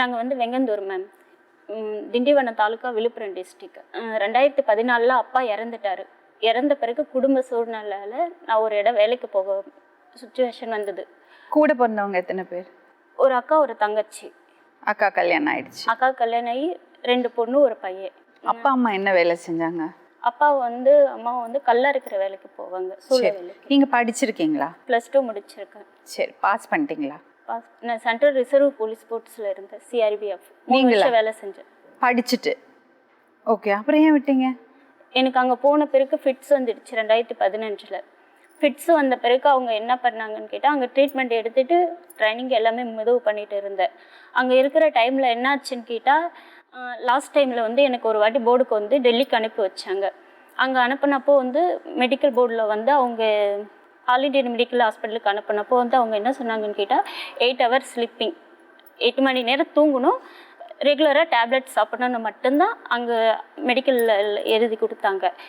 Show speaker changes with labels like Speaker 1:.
Speaker 1: நாங்கள் வந்து Venganthur ma'am, Tindivanam taluka, Villupuram district. 2014 அப்பா இறந்துட்டார். இறந்த பிறகு குடும்ப சூழ்நிலையில் நான் ஒரு இடம் வேலைக்கு போக சுச்சுவேஷன் வந்தது.
Speaker 2: கூட பிறந்தவங்க எத்தனை பேர்?
Speaker 1: ஒரு அக்கா, ஒரு தங்கச்சி.
Speaker 2: அக்கா கல்யாணம் ஆயிடுச்சு.
Speaker 1: அக்கா கல்யாணம் ஆகி 2 பொண்ணு, ஒரு பையன்.
Speaker 2: அப்பா அம்மா என்ன வேலை செஞ்சாங்க?
Speaker 1: அப்பா வந்து அம்மா வந்து கல்ல இருக்கிற வேலைக்கு போவாங்க, சூழ வேலைக்கு.
Speaker 2: நீங்க படிச்சிருக்கீங்களா?
Speaker 1: +2 முடிச்சிருக்கேன்.
Speaker 2: சரி, பாஸ் பண்ணிட்டீங்களா?
Speaker 1: நான் சென்ட்ரல் ரிசர்வ் போலீஸ் ஃபோர்ஸில் இருந்தேன், CRPF.
Speaker 2: நீங்களா
Speaker 1: வேலை செஞ்சேன்
Speaker 2: படிச்சுட்டு? ஓகே, அப்புறம் ஏன் விட்டீங்க?
Speaker 1: எனக்கு அங்கே போன பிறகு ஃபிட்ஸ் வந்துடுச்சு 2015. ஃபிட்ஸ் வந்த பிறகு அவங்க என்ன பண்ணாங்கன்னு கேட்டால், அங்கே ட்ரீட்மெண்ட் எடுத்துகிட்டு ட்ரைனிங் எல்லாமே மெதுவு பண்ணிகிட்டு இருந்தேன். அங்கே இருக்கிற டைமில் என்ன ஆச்சுன்னு கேட்டால், லாஸ்ட் டைமில் வந்து எனக்கு ஒரு வாட்டி போர்டுக்கு வந்து டெல்லிக்கு அனுப்பி வச்சாங்க. அங்கே அனுப்பினப்போ வந்து மெடிக்கல் போர்டில் வந்து அவங்க ஆல் இண்டியன் மெடிக்கல் ஹாஸ்பிட்டலுக்கு அனுப்பினப்போ வந்து அவங்க என்ன சொன்னாங்கன்னு கேட்டால், 8 ஹவர்ஸ் ஸ்லீப்பிங், 8 மணி நேரம் தூங்கணும், ரெகுலராக டேப்லெட் சாப்பிடணுன்னு மட்டும்தான் அங்கே மெடிக்கலில் எழுதி கொடுத்தாங்க.